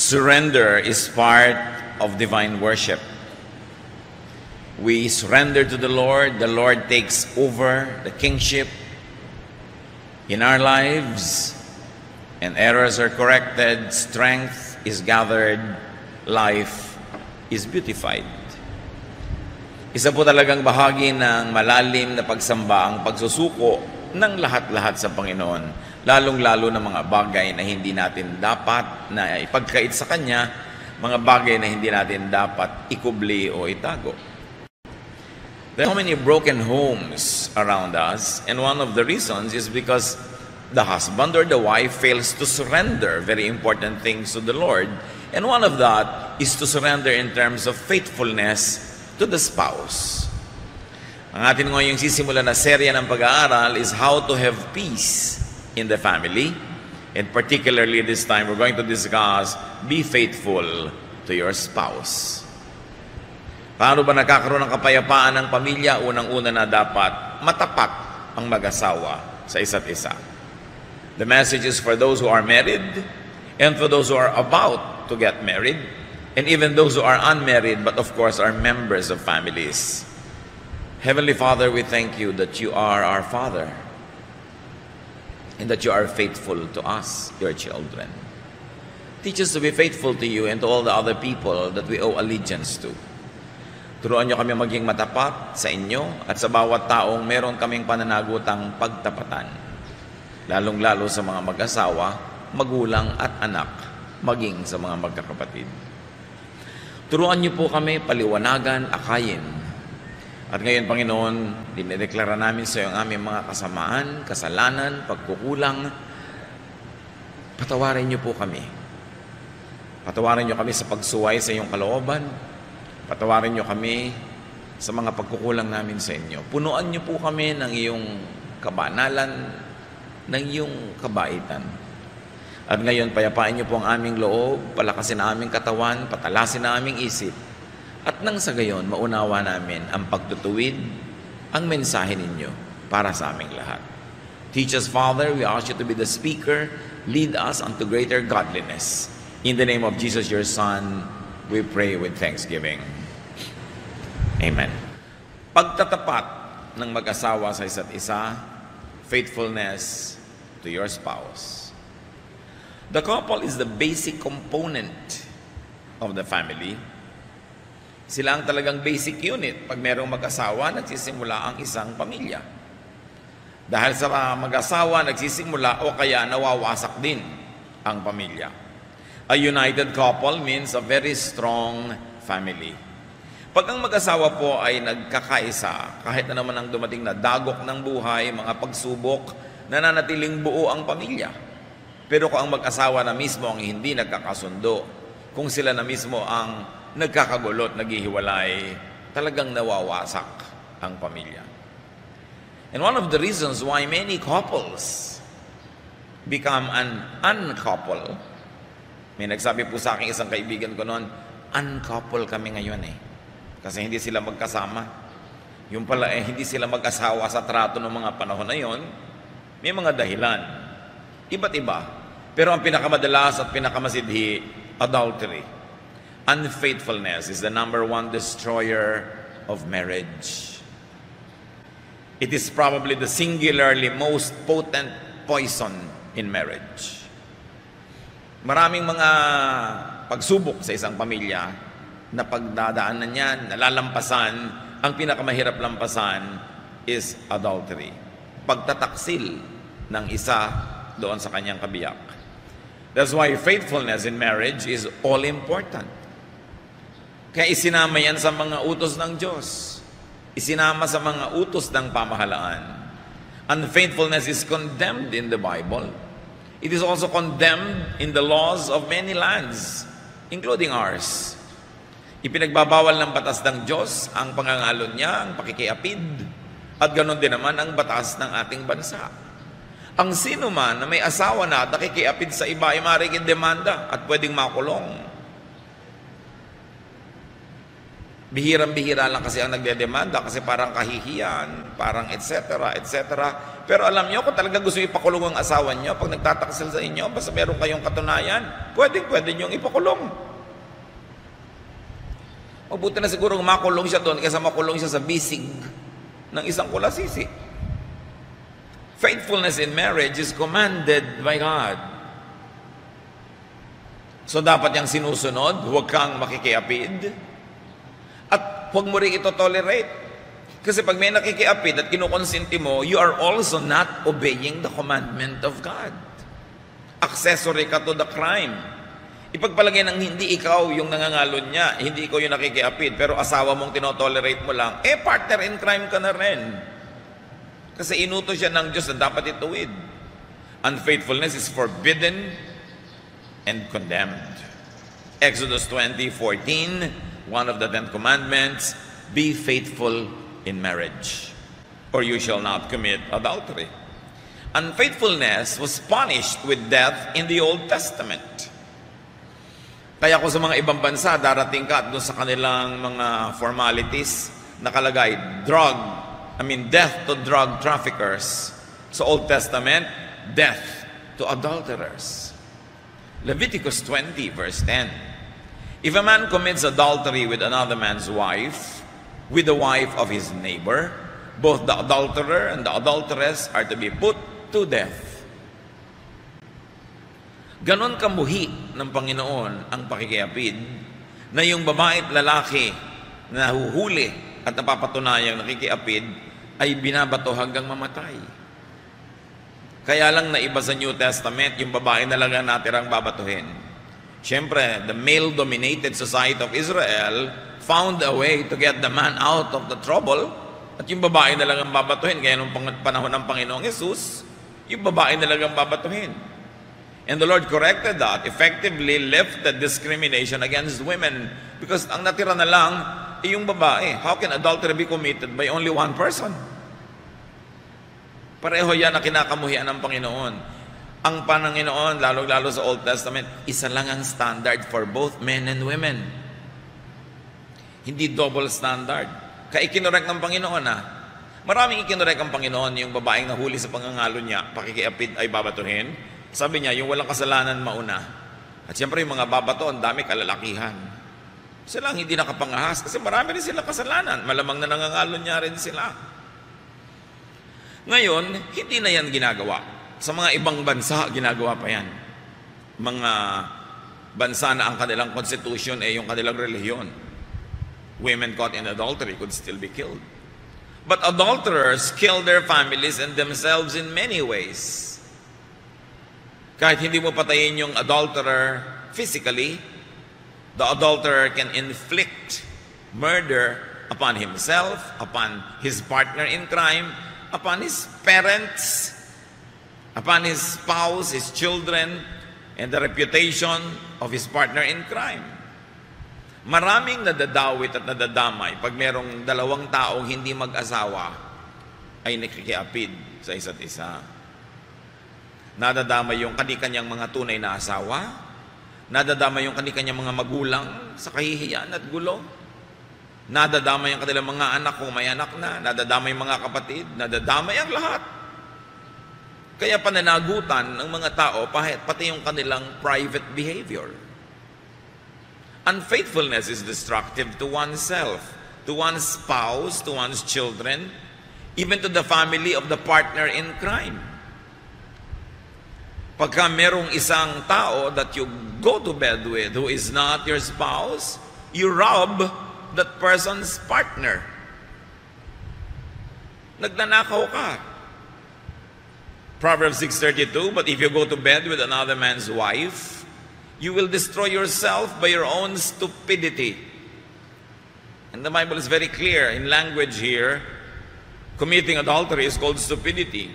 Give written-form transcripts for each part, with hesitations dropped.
Surrender is part of divine worship. We surrender to the Lord takes over the kingship in our lives, and errors are corrected, strength is gathered, life is beautified. Isa po talagang bahagi ng malalim na pagsamba ang pagsusuko ng lahat-lahat sa Panginoon, lalong-lalo na mga bagay na hindi natin dapat na ipagkait sa Kanya, mga bagay na hindi natin dapat ikubli o itago. There are so many broken homes around us, and one of the reasons is because the husband or the wife fails to surrender very important things to the Lord, and one of that is to surrender in terms of faithfulness to the spouse. Ang atin ngayong sisimula na serya ng pag-aaral is how to have peace in the family, and particularly this time we're going to discuss be faithful to your spouse. Paano ba nakakaroon ng kapayapaan ng pamilya? Unang-una na dapat matapat ang mag-asawa sa isa't isa. The message is for those who are married and for those who are about to get married, and even those who are unmarried but of course are members of families. Heavenly Father, we thank you that you are our Father and that you are faithful to us, your children. Teach us to be faithful to you and to all the other people that we owe allegiance to. Turuan niyo kami maging matapat sa inyo at sa bawat taong meron kaming pananagutang pagtapatan, lalong-lalo sa mga mag-asawa, magulang at anak, maging sa mga magkakapatid. Turuan niyo po kami paliwanagan, akayin. At ngayon, Panginoon, dinedeklara namin sa iyo ang aming mga kasamaan, kasalanan, pagkukulang. Patawarin niyo po kami. Patawarin niyo kami sa pagsuway sa iyong kalooban. Patawarin niyo kami sa mga pagkukulang namin sa inyo. Punuan niyo po kami ng iyong kabanalan, ng iyong kabaitan. At ngayon, payapain niyo po ang aming loob, palakasin ang aming katawan, patalasin ang aming isip. At nang sa gayon, maunawa namin ang pagtutuwid, ang mensahe ninyo para sa aming lahat. Teach us, Father, we ask you to be the speaker, lead us unto greater godliness. In the name of Jesus, your Son, we pray with thanksgiving. Amen. Pagtatapat ng mag-asawa sa isa't isa, faithfulness to your spouse. The couple is the basic component of the family. Sila ang talagang basic unit. Pag merong mag-asawa, nagsisimula ang isang pamilya. Dahil sa mag-asawa, nagsisimula o kaya nawawasak din ang pamilya. A united couple means a very strong family. Pag ang mag-asawa po ay nagkakaisa, kahit na naman ang dumating na dagok ng buhay, mga pagsubok, nananatiling buo ang pamilya. Pero kung ang mag-asawa na mismo ang hindi nagkakasundo, kung sila na mismo ang nagkakagulot, naghihiwalay, talagang nawawasak ang pamilya. And one of the reasons why many couples become an uncouple, may nagsabi po sa akin isang kaibigan ko noon, uncouple kami ngayon kasi hindi sila magkasama. Yung pala hindi sila mag-asawa sa trato ng mga panahon na yon, may mga dahilan. Iba't iba. Pero ang pinakamadalas at pinakamasidhi, adultery. Unfaithfulness is the number one destroyer of marriage. It is probably the singularly most potent poison in marriage. Maraming mga pagsubok sa isang pamilya na pagdadaanan niyan, nalalampasan, ang pinakamahirap lampasan is adultery. Pagtataksil ng isa doon sa kanyang kabiyak. That's why faithfulness in marriage is all important. Kaya isinama yan sa mga utos ng Diyos. Isinama sa mga utos ng pamahalaan. Unfaithfulness is condemned in the Bible. It is also condemned in the laws of many lands, including ours. Ipinagbabawal ng batas ng Diyos ang pangangalon niya, ang pakikiapid, at ganoon din naman ang batas ng ating bansa. Ang sino man na may asawa na at nakikiapid sa iba ay maaaring demanda at pwedeng makulong. Bihirang-bihira lang kasi ang nagdedemanda kasi parang kahihiyan, parang etc., etc. Pero alam nyo, kung talaga gusto ipakulong ang asawa nyo, pag nagtataksil sa inyo, basta meron kayong katunayan, pwede nyo ipakulong. Mabuti na siguro makulong siya doon kaysa makulong siya sa bisig ng isang kulasisi. Faithfulness in marriage is commanded by God. So dapat yung sinusunod, huwag kang makikiapid, at huwag mo rin ito tolerate. Kasi pag may nakikiapid at kinukonsinti mo, you are also not obeying the commandment of God. Accessory ka to the crime. Ipagpalagay ng hindi ikaw yung nangangalon niya, hindi ikaw yung nakikiapid, pero asawa mong tinotolerate mo lang, partner in crime ka na rin. Kasi inuto siya ng Diyos na dapat ituwid. Unfaithfulness is forbidden and condemned. Exodus 20:14, one of the 10 commandments, be faithful in marriage, or you shall not commit adultery. Unfaithfulness was punished with death in the Old Testament. Kaya kung sa mga ibang bansa, darating ka at doon sa kanilang mga formalities, nakalagay, death to drug traffickers. Sa Old Testament, death to adulterers. Leviticus 20, verse 10. If a man commits adultery with another man's wife, with the wife of his neighbor, both the adulterer and the adulteress are to be put to death. Ganon kamuhi ng Panginoon ang pakikiapid na yung babae at lalaki na nahuhuli at napapatunayang nakikiapid ay binabato hanggang mamatay. Kaya lang naiba sa New Testament, yung babae na lang ang natirang babatuhin. Siyempre, the male-dominated society of Israel found a way to get the man out of the trouble, at yung babae na lang ang babatuhin. Kaya nung panahon ng Panginoong Jesus, yung babae na lang ang babatuhin. And the Lord corrected that, effectively lifted discrimination against women, because ang natira na lang ay yung babae. How can adultery be committed by only one person? Pareho yan na kinakamuhian ng Panginoon. Ang Panginoon, lalo-lalo sa Old Testament, isa lang ang standard for both men and women. Hindi double standard. Kaya ikinorek ng Panginoon Maraming ikinorek ang Panginoon, yung babaeng nahuli sa pangangalo niya, pakikiapid ay babatuhin. Sabi niya, yung walang kasalanan mauna. At siyempre yung mga babato, ang dami kalalakihan. Sila ang hindi nakapangahas kasi marami rin silang kasalanan. Malamang na nangangalon niya rin sila. Ngayon, hindi na yan ginagawa. Sa mga ibang bansa, ginagawa pa yan. Mga bansa na ang kanilang constitution ay yung kanilang relihiyon. Women caught in adultery could still be killed. But adulterers kill their families and themselves in many ways. Kahit hindi mo patayin yung adulterer physically, the adulterer can inflict murder upon himself, upon his partner in crime, upon his parents, upon his spouse, his children, and the reputation of his partner in crime. Maraming nadadawit at nadadamay pag merong dalawang taong hindi mag-asawa ay nakikiapid sa isa't isa. Nadadamay yung kani-kanyang mga tunay na asawa, nadadamay yung kani-kanyang mga magulang sa kahihiyan at gulo, nadadamay ang kanilang mga anak kung may anak na, nadadamay yung mga kapatid, nadadamay ang lahat. Kaya pananagutan ng mga tao, pati yung kanilang private behavior. Unfaithfulness is destructive to oneself, to one's spouse, to one's children, even to the family of the partner in crime. Pagka merong isang tao that you go to bed with who is not your spouse, you rob that person's partner. Nagnanakaw ka. Proverbs 6:32, but if you go to bed with another man's wife, you will destroy yourself by your own stupidity. And the Bible is very clear in language here. Committing adultery is called stupidity.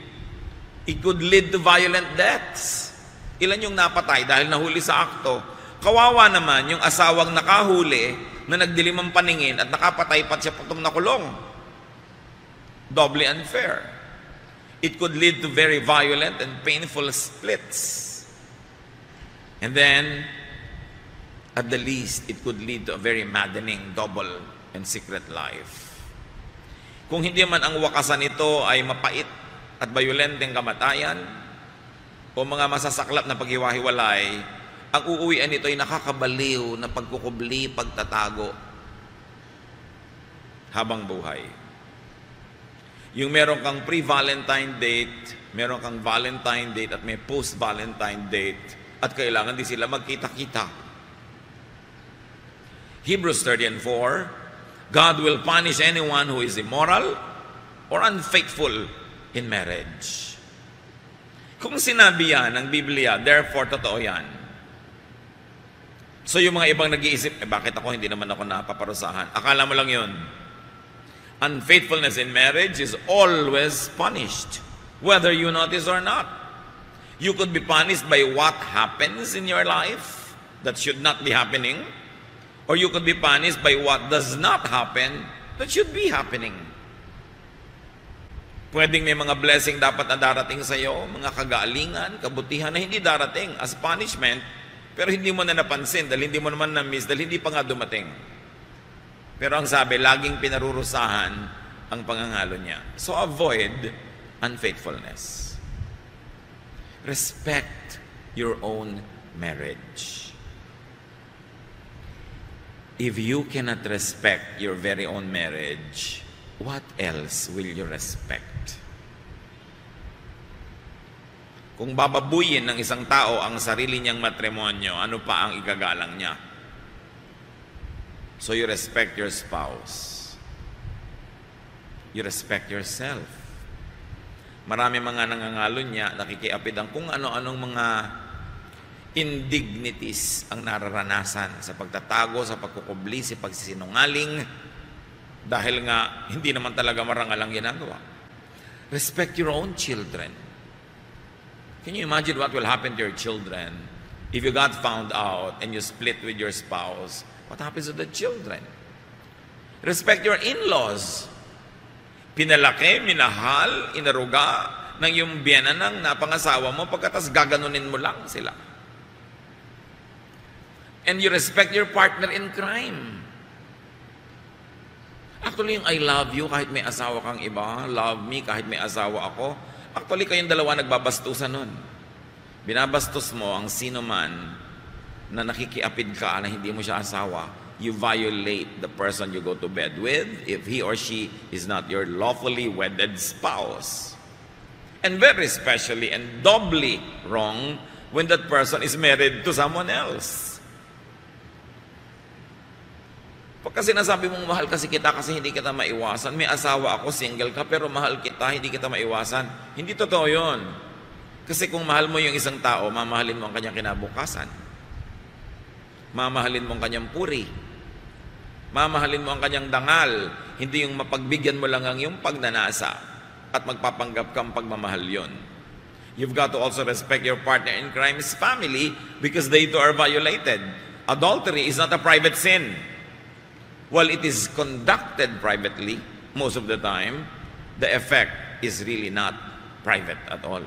It could lead to violent deaths. Ilan yung napatay dahil nahuli sa akto? Kawawa naman yung asawang nakahuli na nagdilim ang paningin at nakapatay pa siya patong nakulong. Doubly unfair. It could lead to very violent and painful splits. And then, at the least, it could lead to a very maddening double and secret life. Kung hindi man ang wakasan nito ay mapait at bayolenteng kamatayan o mga masasaklap na paghiwa-hiwalay, ang uuwian nito ay nakakabaliw na pagkukubli, pagtatago habang buhay. Yung meron kang pre-Valentine date, meron kang Valentine date at may post-Valentine date at kailangan din sila magkita-kita. Hebrews 13:4, God will punish anyone who is immoral or unfaithful in marriage. Kung sinabi yan ng Biblia, therefore totoo yan. So yung mga ibang nag-iisip, bakit ako hindi naman ako napaparusahan? Akala mo lang yun. Unfaithfulness in marriage is always punished, whether you notice or not. You could be punished by what happens in your life that should not be happening, or you could be punished by what does not happen that should be happening. Pwedeng may mga blessing dapat na darating sa iyo, mga kagalingan, kabutihan na hindi darating as punishment, pero hindi mo na napansin dahil hindi mo naman na-miss, dahil hindi pa nga dumating. Pero ang sabi, laging pinarurusahan ang pangangalo niya. So avoid unfaithfulness. Respect your own marriage. If you cannot respect your very own marriage, what else will you respect? Kung bababuyin ng isang tao ang sarili niyang matrimonyo, ano pa ang igagalang niya? So you respect your spouse. You respect yourself. Marami mga nangangalo niya, nakikiapid ang kung ano-anong mga indignities ang nararanasan sa pagtatago, sa pagkukubli, sa pagsisinungaling, dahil nga hindi naman talaga marangal ang ginagawa. Respect your own children. Can you imagine what will happen to your children if you got found out and you split with your spouse? What happens to the children? Respect your in-laws. Pinalaki, minahal, inaruga ng yung biyenan ng napangasawa mo, pagkatas gaganunin mo lang sila. And you respect your partner in crime. Actually, yung I love you kahit may asawa kang iba, love me kahit may asawa ako, actually kayong dalawa nagbabastusan nun. Binabastos mo ang sino man na nakikiapid ka na hindi mo siya asawa. You violate the person you go to bed with if he or she is not your lawfully wedded spouse. And very especially and doubly wrong when that person is married to someone else. Pagka sinasabi mong mahal kasi kita kasi hindi kita maiwasan, may asawa ako, single ka, pero mahal kita, hindi kita maiwasan. Hindi totoo yun. Kasi kung mahal mo yung isang tao, mamahalin mo ang kanyang kinabukasan. Mamahalin mo ang kanyang puri. Mamahalin mo ang kanyang dangal. Hindi yung mapagbigyan mo lang ang yung pagnanasa at magpapanggap kang pagmamahal yon. You've got to also respect your partner in crime's family because they too are violated. Adultery is not a private sin. While it is conducted privately, most of the time, the effect is really not private at all.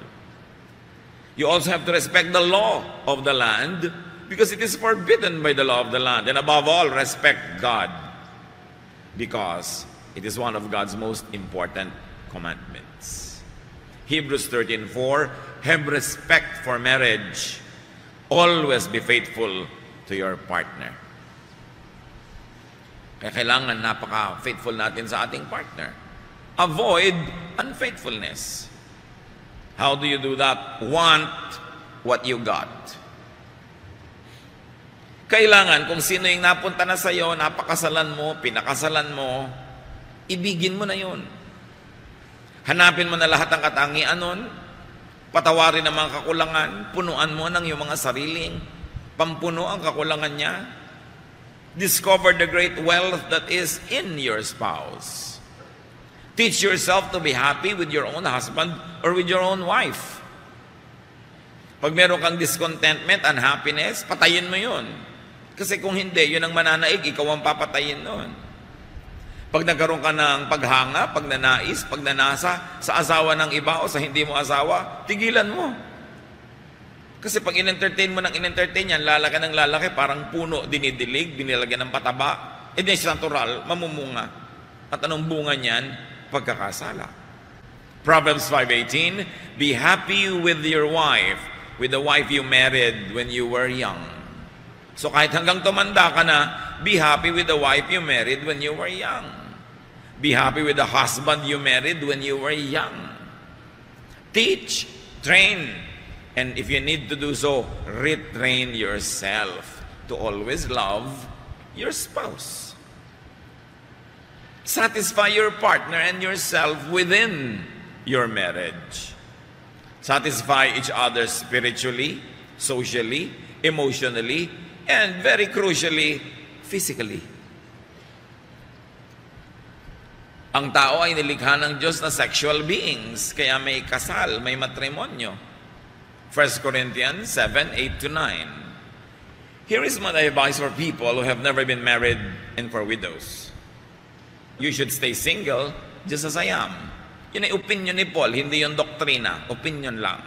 You also have to respect the law of the land because it is forbidden by the law of the land. And above all, respect God because it is one of God's most important commandments. Hebrews 13:4, have respect for marriage. Always be faithful to your partner. Kaya kailangan napaka-faithful natin sa ating partner. Avoid unfaithfulness. How do you do that? Want what you got. Kailangan kung sino yung napunta na sa'yo, napakasalan mo, pinakasalan mo, ibigin mo na yun. Hanapin mo na lahat ng katangian nun, patawarin ang mga kakulangan, punuan mo ng iyong mga sariling, pampuno ang kakulangan niya, discover the great wealth that is in your spouse. Teach yourself to be happy with your own husband or with your own wife. Pag meron kang discontentment, unhappiness, patayin mo yun. Kasi kung hindi, yun ang mananaig, ikaw ang papatayin nun. Pag nagkaroon ka ng paghanga, pagnanais, pagnanasa sa asawa ng iba o sa hindi mo asawa, tigilan mo. Kasi pag in-entertain mo ng in-entertain yan, lalaki ng lalaki, parang puno, dinidilig, binilagyan ng pataba, Hindi natural, mamumunga. At anong bunga niyan? Pagkakasala. Proverbs 5:18, be happy with your wife, with the wife you married when you were young. So kahit hanggang tumanda ka na, be happy with the wife you married when you were young. Be happy with the husband you married when you were young. Teach, train, and if you need to do so, retrain yourself to always love your spouse. Satisfy your partner and yourself within your marriage. Satisfy each other spiritually, socially, emotionally, and very crucially, physically. Ang tao ay nilikha ng Diyos na sexual beings, kaya may kasal, may matrimonyo. 1 Corinthians 7:8-9. Here is my advice for people who have never been married and for widows. You should stay single just as I am. Yun ay opinion ni Paul, hindi yung doktrina. Opinion lang.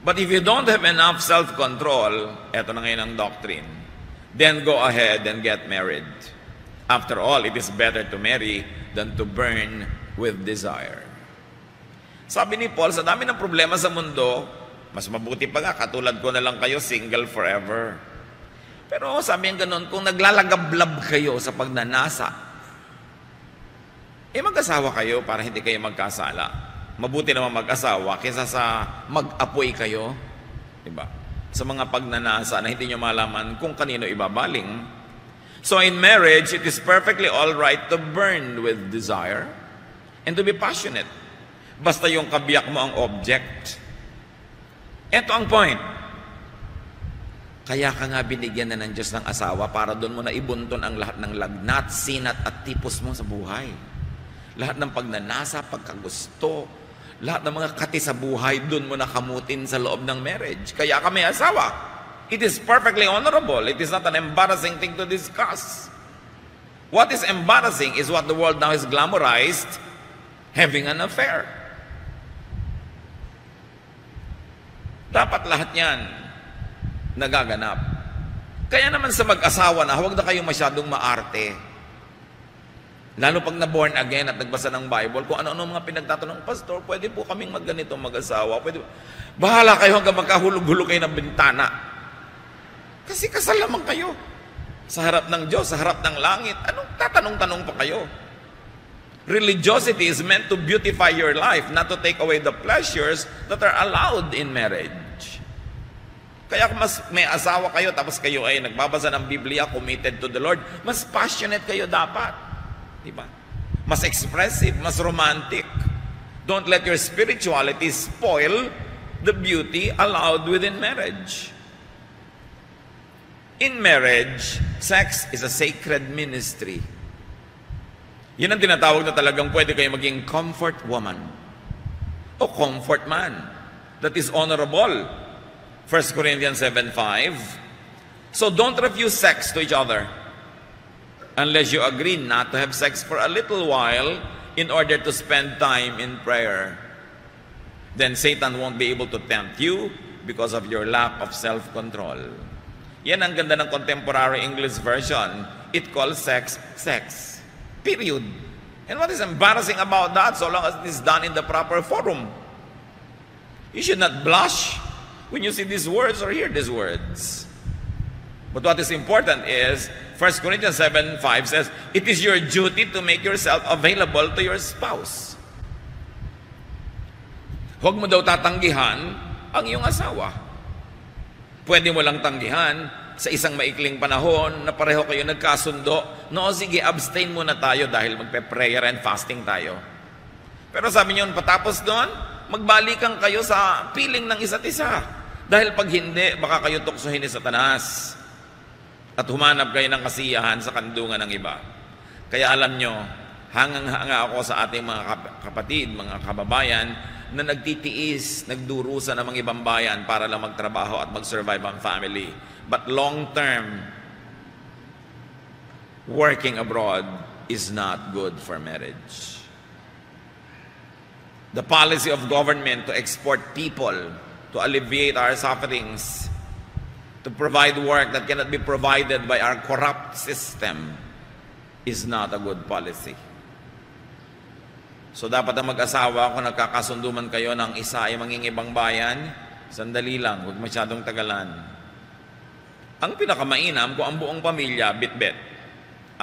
But if you don't have enough self-control, eto na ngayon ang doctrine, then go ahead and get married. After all, it is better to marry than to burn with desire. Sabi ni Paul, sa dami ng problema sa mundo, mas mabuti pa nga, katulad ko na lang kayo, single forever. Pero sabi yung ganun, kung naglalagablab kayo sa pagnanasa, mag-asawa kayo para hindi kayo magkasala. Mabuti naman mag-asawa kaysa sa mag-apoy kayo. Diba? Sa mga pagnanasa na hindi nyo malaman kung kanino ibabaling. So in marriage, it is perfectly all right to burn with desire and to be passionate. Basta yung kabiyak mo ang object. Ito ang point. Kaya ka nga binigyan na ng Diyos ng asawa para doon mo na ibunton ang lahat ng lagnat, sinat at tipos mo sa buhay. Lahat ng pagnanasa, pagkagusto, lahat ng mga kati sa buhay, doon mo nakamutin sa loob ng marriage. Kaya ka may asawa. It is perfectly honorable. It is not an embarrassing thing to discuss. What is embarrassing is what the world now has glamorized, having an affair. Dapat lahat yan nagaganap. Kaya naman sa mag-asawa na, huwag na kayong masyadong maarte. Lalo pag na-born again at nagbasa ng Bible, kung ano-ano mga pinagtatanong, Pastor, pwede po kaming magganito mag-asawa. Pwede. Bahala kayo hanggang magkahulog-hulog kayo ng bintana. Kasi kasal naman kayo. Sa harap ng Diyos, sa harap ng langit. Anong tatanong-tanong pa kayo? Religiosity is meant to beautify your life, not to take away the pleasures that are allowed in marriage. Kaya kung mas may asawa kayo, tapos kayo ay nagbabasa ng Biblia, committed to the Lord, mas passionate kayo dapat. Diba? Mas expressive, mas romantic. Don't let your spirituality spoil the beauty allowed within marriage. In marriage, sex is a sacred ministry. Yun ang tinatawag na talagang pwede kayo maging comfort woman o comfort man. That is honorable. 1 Corinthians 7:5. So don't refuse sex to each other unless you agree not to have sex for a little while in order to spend time in prayer. Then Satan won't be able to tempt you because of your lack of self-control. Yan ang ganda ng contemporary English version. It calls sex, sex. Period. And what is embarrassing about that, so long as it is done in the proper forum? You should not blush when you see these words or hear these words. But what is important is 1 Corinthians 7:5 says, it is your duty to make yourself available to your spouse. Huwag mo daw tatanggihan ang iyong asawa. Pwede mo lang tanggihan sa isang maikling panahon na pareho kayo nagkasundo. No, sige, abstain muna tayo dahil magpe-prayer and fasting tayo. Pero sabi niyo, patapos doon, magbalikan kayo sa piling ng isa't isa. Dahil pag hindi, baka kayo tuksohin ni Satanas. At humanap kayo ng kasiyahan sa kandungan ng iba. Kaya alam nyo, hangang-hanga ako sa ating mga kapatid, mga kababayan, na nagtitiis, nagdurusa ng mga ibang bayan para lang magtrabaho at mag-survive ang family. But long-term, working abroad is not good for marriage. The policy of government to export people, to alleviate our sufferings, to to provide work that cannot be provided by our corrupt system is not a good policy. So dapat ang mag-asawa, kung nagkakasundo man kayo ng isa ay mangingibang bayan, sandali lang, huwag masyadong tagalan. Ang pinakamainam kung ang buong pamilya, bit-bit,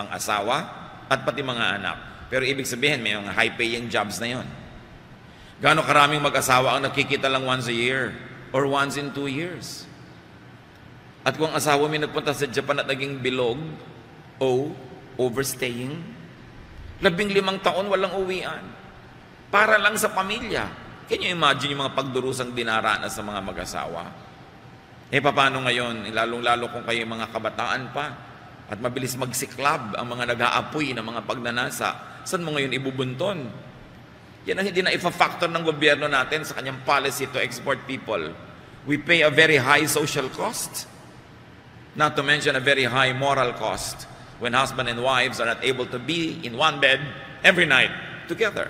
ang asawa at pati mga anak. Pero ibig sabihin, may mga high-paying jobs na yon. Gaano karaming mag-asawa ang nakikita lang once a year or once in 2 years? At kung asawa may nagpunta sa Japan at naging bilog o overstaying, 15 taon walang uwian. Para lang sa pamilya. Can you imagine yung mga pagdurusang dinaranas sa mga mag-asawa? Paano ngayon? Lalong-lalo kung kayo mga kabataan pa at mabilis magsiklab ang mga nag-aapoy ng mga pagnanasa. Saan mo ngayon ibubunton? Yan ang hindi na ifa-factor ng gobyerno natin sa kanyang policy to export people. We pay a very high social cost, not to mention a very high moral cost, when husband and wives are not able to be in one bed every night together.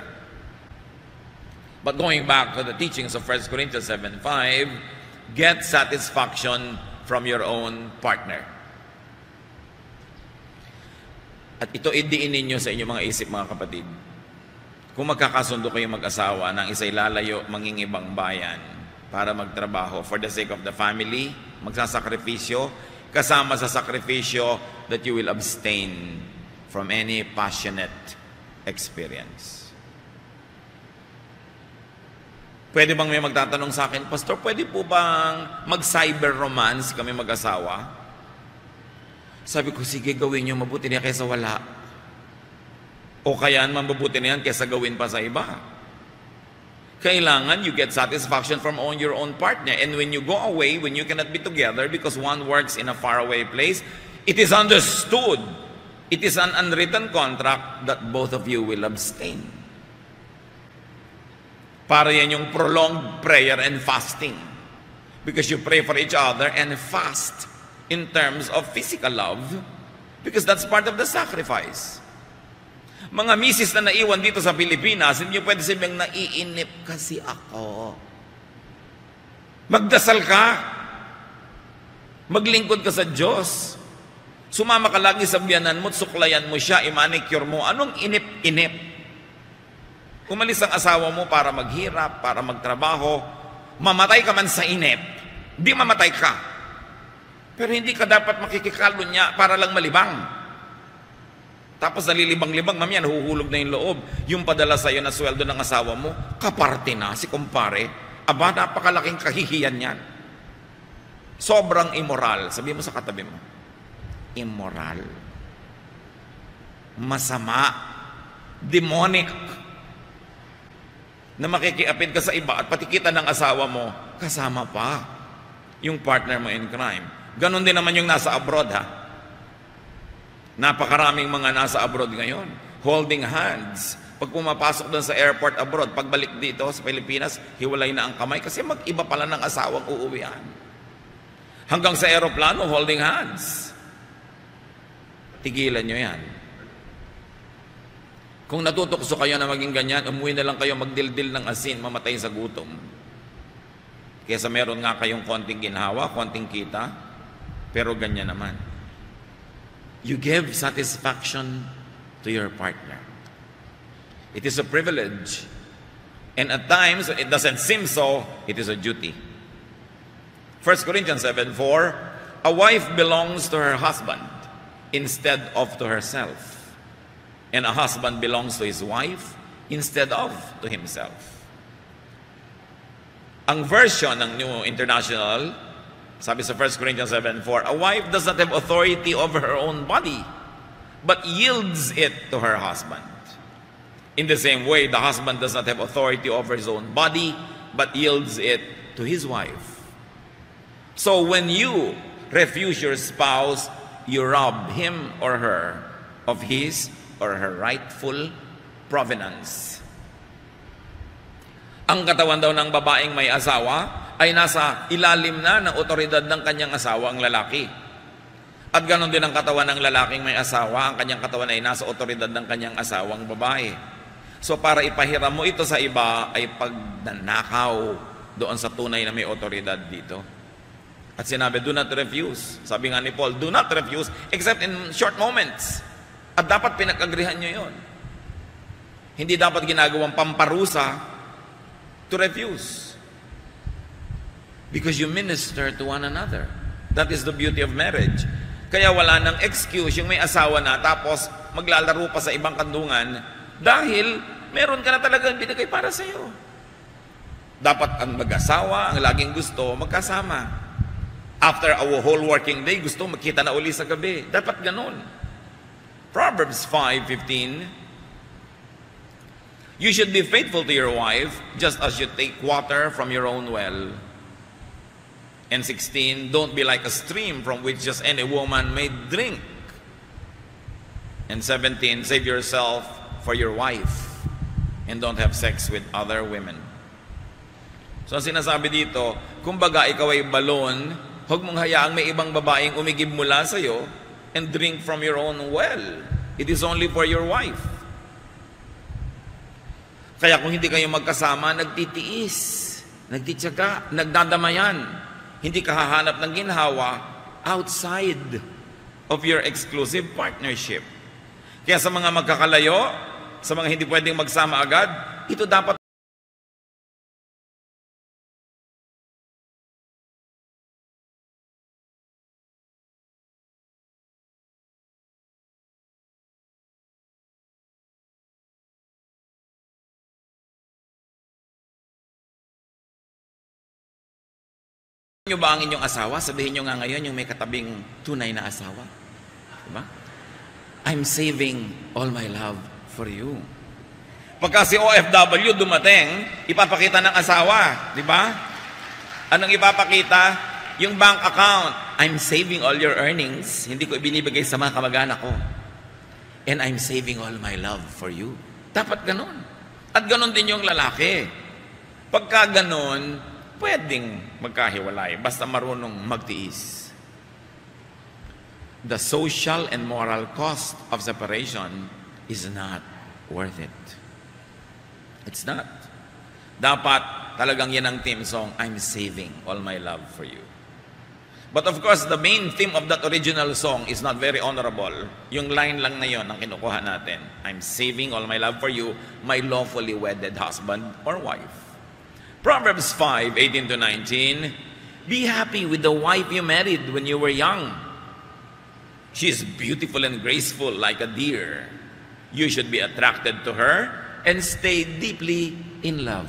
But going back to the teachings of 1 Corinthians 7:5, get satisfaction from your own partner. At ito idiin ninyo sa inyong mga isip, mga kapatid. Kung magkakasundo kayo mag-asawa ng isa'y lalayo mangingibang bayan para magtrabaho for the sake of the family, magsasakripisyo, kasama sa sakripisyo that you will abstain from any passionate experience. Pwede bang may magtatanong sa akin, Pastor, pwede po bang mag-cyber romance kami mag-asawa? Sabi ko, sige, gawin nyo, mabuti niya kaysa wala. O kaya mabuti na yan kaysa gawin pa sa iba. Kailangan you get satisfaction from your own partner. And when you go away, when you cannot be together because one works in a faraway place, it is understood, it is an unwritten contract that both of you will abstain. Para yan yung prolonged prayer and fasting. Because you pray for each other and fast in terms of physical love. Because that's part of the sacrifice. Mga misis na naiwan dito sa Pilipinas, hindi nyo pwede sabihin, naiinip kasi ako. Magdasal ka. Maglingkod ka sa Diyos. Sumama ka lagi sa biyanan mo, suklayan mo siya, i-manicure mo. Anong inip-inip? Umalis ang asawa mo para maghirap, para magtrabaho, mamatay ka man sa inip, di mamatay ka. Pero hindi ka dapat makikikalo niya para lang malibang. Tapos nalilibang-libang, mamaya nahuhulog na yung loob. Yung padala sa'yo na sweldo ng asawa mo, kaparte na, si kumpare, aba, napakalaking kahihiyan yan. Sobrang immoral. Sabi mo sa katabi mo, immoral. Masama. Demonic. Na makikiapid ka sa iba at pati kita ng asawa mo, kasama pa yung partner mo in crime. Ganon din naman yung nasa abroad, ha? Napakaraming mga nasa abroad ngayon, holding hands. Pag pumapasok doon sa airport abroad, pagbalik dito sa Pilipinas, hiwalay na ang kamay kasi mag-iba pala ng asawang uuwian. Hanggang sa aeroplano, holding hands. Tigilan nyo yan. Kung natutukso kayo na maging ganyan, umuwi na lang kayo magdildil ng asin, mamatay sa gutom. Kaysa meron nga kayong konting ginhawa, konting kita, pero ganyan naman. You give satisfaction to your partner. It is a privilege. And at times, when it doesn't seem so, it is a duty. 1 Corinthians 7:4, a wife belongs to her husband instead of to herself. And a husband belongs to his wife instead of to himself. Ang version ng New International, sabi sa 1 Corinthians 7:4, a wife does not have authority over her own body, but yields it to her husband. In the same way, the husband does not have authority over his own body, but yields it to his wife. So when you refuse your spouse, you rob him or her of his or her rightful provenance. Ang katawan daw ng babaeng may asawa ay nasa ilalim na ng otoridad ng kanyang asawa, ang lalaki. At ganon din ang katawan ng lalaking may asawa, ang kanyang katawan ay nasa otoridad ng kanyang asawang babae. So para ipahiram mo ito sa iba ay pagnanakaw doon sa tunay na may otoridad dito. At sinabi, do not refuse. Sabi nga ni Paul, do not refuse except in short moments. At dapat pinag-agrihan nyo yon. Hindi dapat ginagawang pamparusa to refuse. Because you minister to one another. That is the beauty of marriage. Kaya wala nang excuse yung may asawa na tapos maglalaro pa sa ibang kandungan dahil meron ka na talagang binigay para sa iyo. Dapat ang mag-asawa, ang laging gusto, magkasama. After a whole working day, gusto magkita na uli sa gabi. Dapat ganun. Proverbs 5:15, you should be faithful to your wife just as you take water from your own well. And 16, don't be like a stream from which just any woman may drink. And 17, save yourself for your wife and don't have sex with other women. So ang sinasabi dito, kumbaga ikaw ay balon, huwag mong hayaang may ibang babaeng umigib mula sa iyo and drink from your own well. It is only for your wife. Kaya kung hindi kayo magkasama, nagtitiis, nagtityaga, nagdadamayan. Hindi ka hahanap ng ginhawa outside of your exclusive partnership. Kaya sa mga magkakalayo, sa mga hindi pwedeng magsama agad, ito dapat nyo ba ang inyong asawa? Sabihin nyo nga ngayon yung may katabing tunay na asawa. Diba? I'm saving all my love for you. Pagka si OFW dumating, ipapakita ng asawa. Diba? Anong ipapakita? Yung bank account. I'm saving all your earnings. Hindi ko ibinibigay sa mga kamag-anak ko. And I'm saving all my love for you. Dapat ganon. At ganon din yung lalaki. Pagka ganon, pwedeng magkahiwalay basta marunong magtiis. The social and moral cost of separation is not worth it. It's not. Dapat talagang yan ang theme song, I'm saving all my love for you. But of course, the main theme of that original song is not very honorable. Yung line lang na yon ang kinukuha natin. I'm saving all my love for you, my lawfully wedded husband or wife. Proverbs 5:18-19, be happy with the wife you married when you were young. She is beautiful and graceful like a deer. You should be attracted to her and stay deeply in love.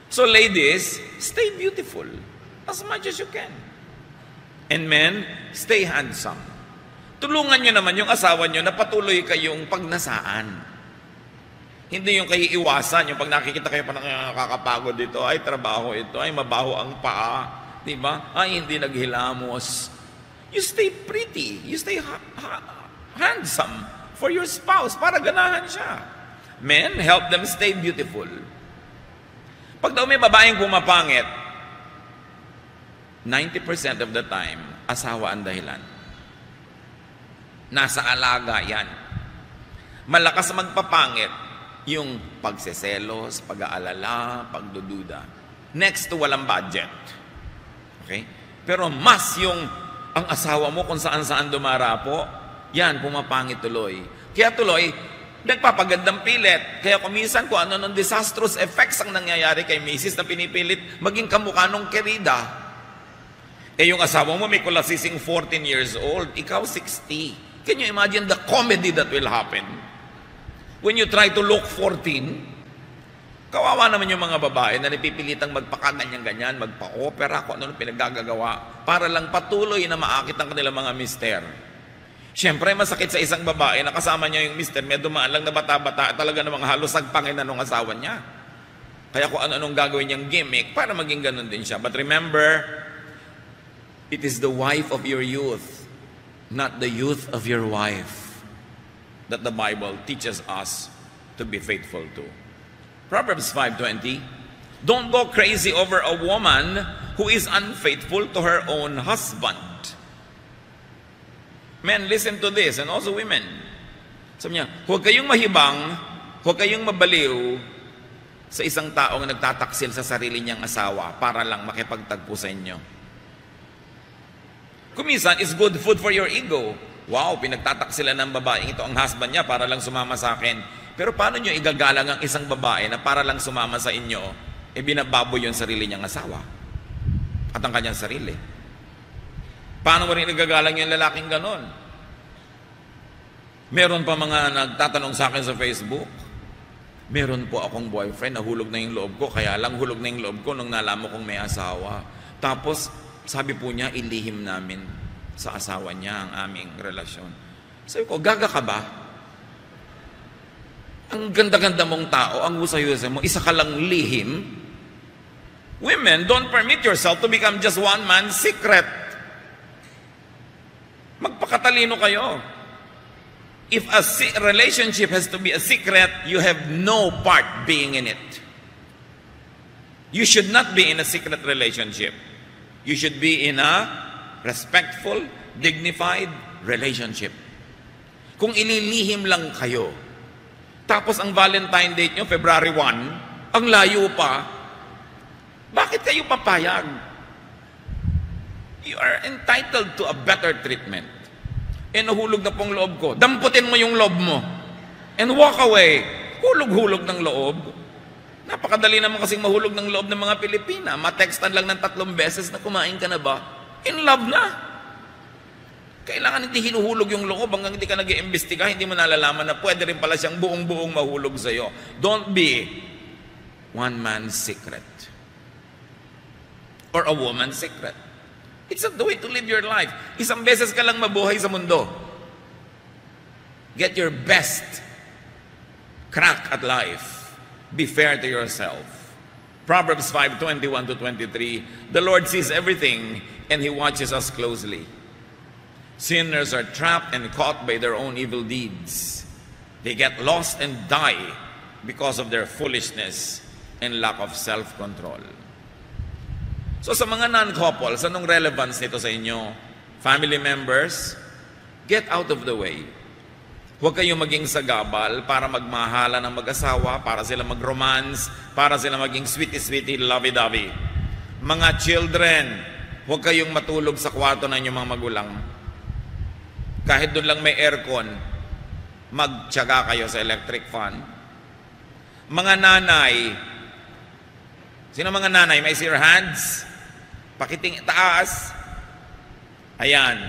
So ladies, stay beautiful as much as you can. And men, stay handsome. Tulungan nyo naman yung asawa nyo na patuloy kayong pagnasaan. Hindi yung kayo iwasan, yung pag nakikita kayo pa nakakapagod dito, ay trabaho ito, ay mabaho ang paa, di ba? Ay hindi naghilamos. You stay pretty, you stay handsome for your spouse para ganahan siya. Men, help them stay beautiful. Pag daw may babaeng pumapangit, 90% of the time, asawa ang dahilan. Nasa alaga yan. Malakas magpapangit, yung pagseselos, pag-aalala, pagdududa. Next to walang budget. Okay? Pero mas yung ang asawa mo kung saan-saan dumarapo, yan, pumapangit tuloy. Kaya tuloy, nagpapagandang pilit. Kaya kuminsan kung ano ng disastrous effects ang nangyayari kay Mrs. na pinipilit maging kamukha nung kerida. Eh yung asawa mo may kulasising 14 years old, ikaw 60. Can you imagine the comedy that will happen? When you try to look 14, kawawa naman yung mga babae na napipilitang magpakaganyan-ganyan, magpa-opera, kung ano pinaggagawa, para lang patuloy na maakit ang kanilang mga mister. Siyempre, masakit sa isang babae na kasama niya yung mister, may dumaan lang na bata-bata, talaga namang halos nagpangin na nung asawa niya. Kaya kung ano-anong gagawin niyang gimmick, para maging ganun din siya. But remember, it is the wife of your youth, not the youth of your wife, that the Bible teaches us to be faithful to. Proverbs 5:20, don't go crazy over a woman who is unfaithful to her own husband. Men, listen to this, and also women. Sabi niya, huwag kayong mahibang, huwag kayong mabaliw sa isang taong nagtataksil sa sarili niyang asawa para lang makipagtagpo sa inyo. Kuminsan, it's good food for your ego. Wow, pinagtataksilan ng babaeng ito ang husband niya para lang sumama sa akin. Pero paano nyo igagalang ang isang babae na para lang sumama sa inyo, binababoy yung sarili niyang asawa at ang kanyang sarili? Paano mo rin igagalang yung lalaking ganon? Meron pa mga nagtatanong sa akin sa Facebook, meron po akong boyfriend, nahulog na yung loob ko, kaya lang hulog na yung loob ko nung nalaman kong may asawa. Tapos, sabi po niya, ilihim namin sa asawa niya ang aming relasyon. Sabi ko, gaga ka ba? Ang ganda-ganda mong tao, ang husay-husay mo, isa ka lang lihim. Women, don't permit yourself to become just one man's secret. Magpakatalino kayo. If a relationship has to be a secret, you have no part being in it. You should not be in a secret relationship. You should be in a respectful, dignified relationship. Kung ililihim lang kayo, tapos ang Valentine date nyo, February 1, ang layo pa, bakit kayo papayag? You are entitled to a better treatment. Nahulog na pong loob ko. Damputin mo yung loob mo. And walk away. Hulog-hulog ng loob. Napakadali naman kasing mahulog ng loob ng mga Pilipina. Matextan lang ng 3 beses na kumain ka na ba? In love na. Kailangan hindi hinuhulog yung loob hanggang hindi ka nag-iimbestiga, hindi mo nalalaman na pwede rin pala siyang buong-buong mahulog sa'yo. Don't be one man's secret. Or a woman's secret. It's not the way to live your life. Isang beses ka lang mabuhay sa mundo. Get your best crack at life. Be fair to yourself. Proverbs 5:21-23, the Lord sees everything and He watches us closely. Sinners are trapped and caught by their own evil deeds. They get lost and die because of their foolishness and lack of self-control. So sa mga non-couples, anong relevance nito sa inyo? Family members, get out of the way. Huwag kayong maging sagabal para magmahala ng mag-asawa, para sila mag-romance, para sila maging sweetie-sweetie, lovey-dovey. Mga children, huwag kayong matulog sa kwarto ng inyong mga magulang. Kahit doon lang may aircon, magtiyaga kayo sa electric fan. Mga nanay, sino mga nanay? May see your hands? Pakiting taas. Ayan.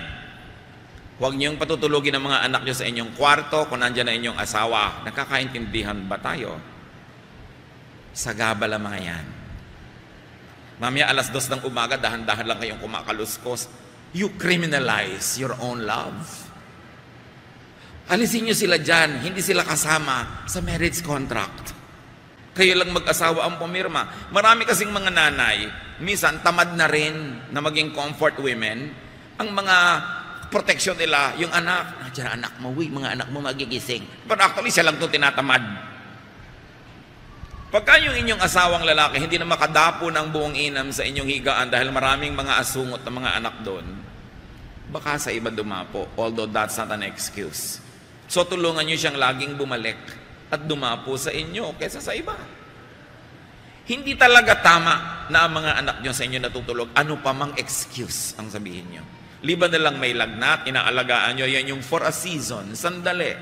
Huwag niyong patutulugin ang mga anak niyo sa inyong kwarto kung nandyan na inyong asawa. Nakakaintindihan ba tayo? Sagabal ang mga yan. Mamaya 2:00 ng umaga, dahan-dahan lang kayong kumakaluskos. You criminalize your own love. Alisin niyo sila dyan. Hindi sila kasama sa marriage contract. Kayo lang mag-asawa ang pumirma. Marami kasing mga nanay, minsan tamad na rin na maging comfort women. Ang mga protection nila, yung anak, dyan anak mo, mga anak mo magigising. But actually, siya lang itong tinatamad. Pagka yung inyong asawang lalaki, hindi na makadapo ng buong inam sa inyong higaan dahil maraming mga asungot na mga anak doon, baka sa iba dumapo, although that's not an excuse. So tulungan nyo siyang laging bumalik at dumapo sa inyo kaysa sa iba. Hindi talaga tama na ang mga anak nyo sa inyo natutulog. Ano pa mang excuse ang sabihin nyo. Liban na lang may lagnat, inaalagaan nyo, yan yung for a season, sandali.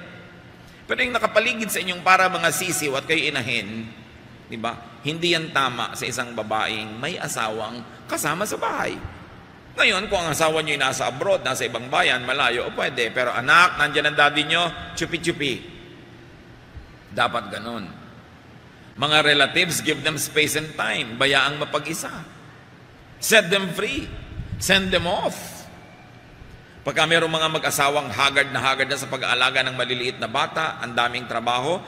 Pero yung nakapaligid sa inyong para mga sisiw at kayo inahin, di ba? Hindi yan tama sa isang babaeng may asawang kasama sa bahay. Ngayon, kung ang asawa nyo nasa abroad, nasa ibang bayan, malayo, o pwede. Pero anak, nandyan ang daddy nyo, chupi-chupi. Dapat ganun. Mga relatives, give them space and time. Bayaang mapag-isa. Set them free. Send them off. Pagka mayroong mga mag-asawang haggard na sa pag-aalaga ng maliliit na bata, ang daming trabaho,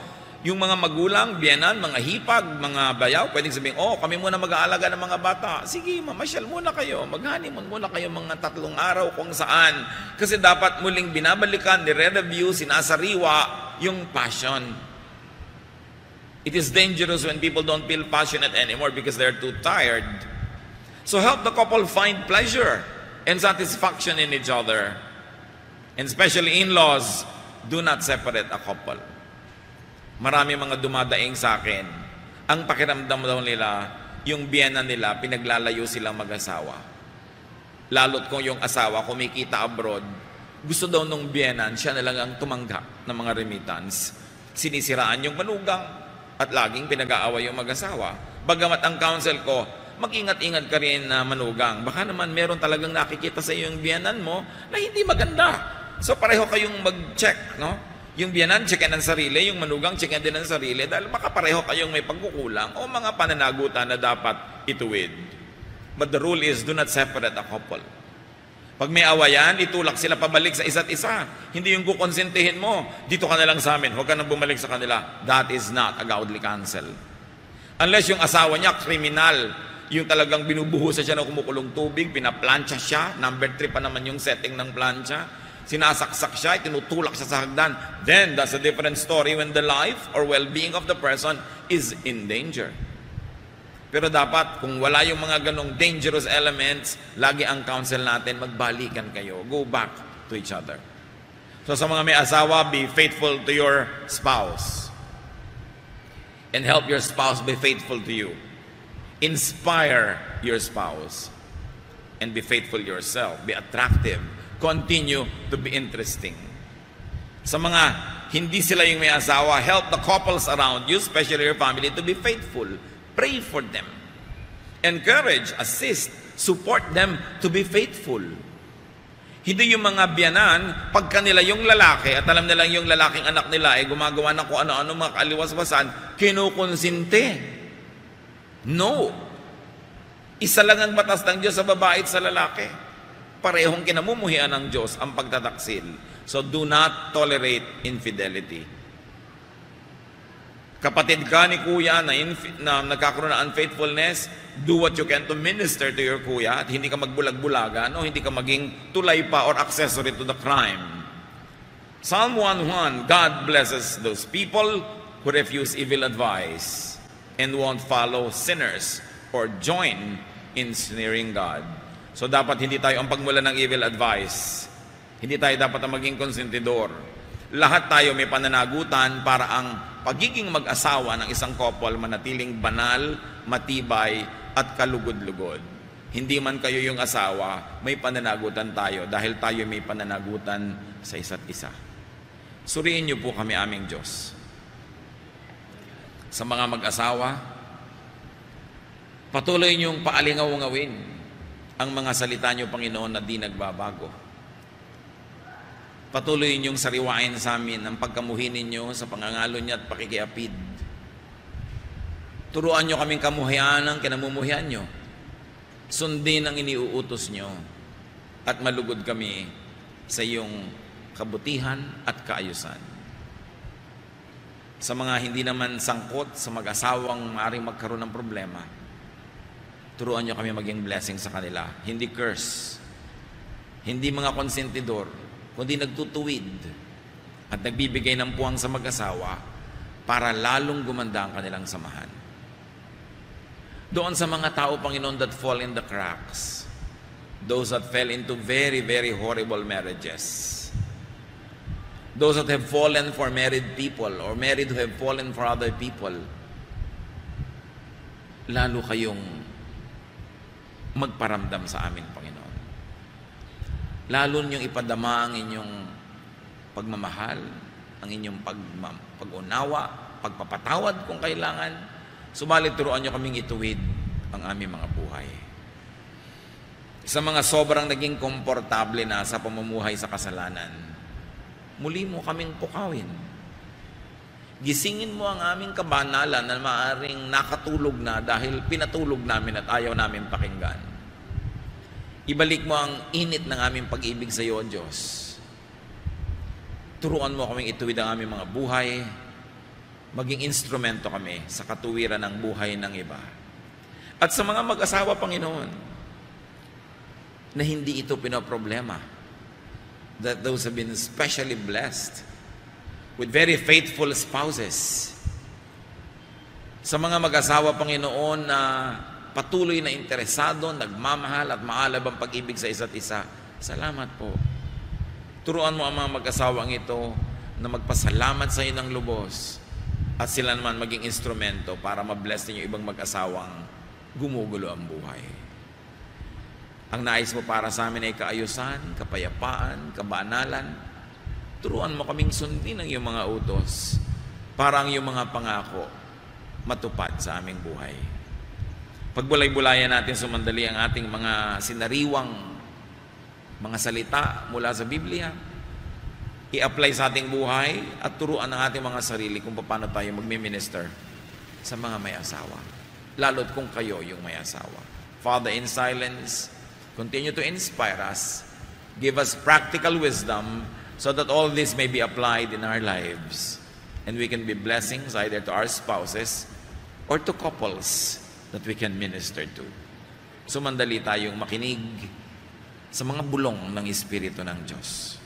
yung mga magulang, biyenan, mga hipag, mga bayaw, pwedeng sabihin, kami muna mag-aalaga ng mga bata. Sige, mamasyal muna kayo, mag-honeymoon muna kayo mga 3 araw kung saan. Kasi dapat muling binabalikan, nire-review, sinasariwa yung passion. It is dangerous when people don't feel passionate anymore because they're too tired. So help the couple find pleasure and satisfaction in each other. And especially in-laws, do not separate a couple. Marami mga dumadaing sa akin, ang pakiramdam daw nila, yung biyena nila, pinaglalayo silang mag-asawa. lalo't kung yung asawa kumikita abroad, gusto daw nung biyenan, siya na lang ang tumanggap ng mga remittance. Sinisiraan yung manugang at laging pinag-aaway yung mag-asawa. Bagamat ang counsel ko, mag-ingat-ingat ka rin na manugang. Baka naman meron talagang nakikita sa iyo yung biyenan mo na hindi maganda. So pareho kayong mag-check, no? Yung biyenan, checkin ang sarili. Yung manugang, checkin din ang sarili. Dahil baka pareho kayong may pagkukulang o mga pananagutan na dapat ituwid. But the rule is, do not separate a couple. Pag may awayan, itulak sila pabalik sa isa't isa. Hindi yung kukonsentihin mo, dito ka na lang sa amin, huwag ka nang bumalik sa kanila. That is not a godly counsel. Unless yung asawa niya, kriminal, yung talagang binubuhusan siya ng kumukulong tubig, pinaplansya siya, number 3 pa naman yung setting ng plansya, sinasaksak siya, tinutulak siya sa hagdan, then that's a different story when the life or well-being of the person is in danger. Pero dapat, kung wala yung mga ganong dangerous elements, lagi ang counsel natin, magbalikan kayo. Go back to each other. So sa mga may asawa, be faithful to your spouse. And help your spouse be faithful to you. Inspire your spouse. And be faithful yourself. Be attractive. Continue to be interesting. Sa mga hindi sila yung may asawa, help the couples around you, especially your family, to be faithful. Pray for them. Encourage, assist, support them to be faithful. Hindi yung mga biyanan, pagka nila yung lalaki, at alam nilang yung lalaking anak nila ay gumagawa ng kung ano-ano mga kaliwas-wasan, kinukonsinte. No. Isa lang ang batas ng Diyos sa babae at sa lalaki. Parehong kinamumuhian ng Diyos ang pagtataksil. So do not tolerate infidelity. Kapatid ka ni kuya na nagkakaroon ng unfaithfulness, do what you can to minister to your kuya at hindi ka magbulag-bulagan o hindi ka maging tulay pa or accessory to the crime. Psalm 1:1, God blesses those people who refuse evil advice and won't follow sinners or join in sneering God. So dapat hindi tayo ang pagmula ng evil advice. Hindi tayo dapat ang maging konsentidor. Lahat tayo may pananagutan para ang pagiging mag-asawa ng isang couple manatiling banal, matibay, at kalugod-lugod. Hindi man kayo yung asawa, may pananagutan tayo dahil tayo may pananagutan sa isa't isa. Suriin niyo po kami aming Diyos. Sa mga mag-asawa, patuloy niyong paalingaw-ngawin ang mga salita niyo, Panginoon, na di nagbabago. Patuloy niyong sariwain sa amin ang pagkamuhi ninyo sa pangangalo niya at pakikiapid. Turuan niyo kaming kamuhian ang kinamumuhian niyo. Sundin ang iniuutos niyo at malugod kami sa iyong kabutihan at kaayusan. Sa mga hindi naman sangkot sa mag-asawang maaaring magkaroon ng problema, turuan niyo kami maging blessing sa kanila. Hindi curse, hindi mga konsentidor, kundi nagtutuwid at nagbibigay ng puwang sa mag-asawa para lalong gumanda ang kanilang samahan. Doon sa mga tao, Panginoon, that fall in the cracks, those that fell into very, very horrible marriages, those that have fallen for married people or married who have fallen for other people, lalo kayong magparamdam sa amin, Panginoon. Lalo niyong ipadama ang inyong pagmamahal, ang inyong pag-unawa, pagpapatawad kung kailangan. Subalit turuan niyo kaming ituwid ang aming mga buhay. Sa mga sobrang naging komportable na sa pamumuhay sa kasalanan, muli mo kaming pukawin. Gisingin mo ang aming kabanalan na maaaring nakatulog na dahil pinatulog namin at ayaw namin pakinggan. Ibalik mo ang init ng aming pag-ibig sa iyo, Diyos. Turuan mo kaming ituwid ang aming mga buhay, maging instrumento kami sa katuwiran ng buhay ng iba. At sa mga mag-asawa, Panginoon, na hindi ito pinoproblema, that those have been specially blessed with very faithful spouses. Sa mga mag-asawa, Panginoon, na patuloy na interesado, nagmamahal at maalab ang pag-ibig sa isa't isa, salamat po. Turuan mo ang mga mag-asawang ito na magpasalamat sa iyo ng lubos at sila naman maging instrumento para ma-bless ninyo ibang mag-asawang gumugulo ang buhay. Ang nais mo para sa amin ay kaayusan, kapayapaan, kabanalan. Turuan mo kaming sundin ang iyong mga utos para ang iyong mga pangako matupad sa aming buhay. Pagbulay-bulayan natin sumandali ang ating mga sinariwang mga salita mula sa Biblia. I-apply sa ating buhay at turuan ang ating mga sarili kung paano tayo magmi-minister sa mga may asawa. Lalo't kung kayo yung may asawa. Father, in silence, continue to inspire us. Give us practical wisdom so that all this may be applied in our lives. And we can be blessings either to our spouses or to couples that we can minister to. Sumandali tayong makinig sa mga bulong ng Espiritu ng Diyos.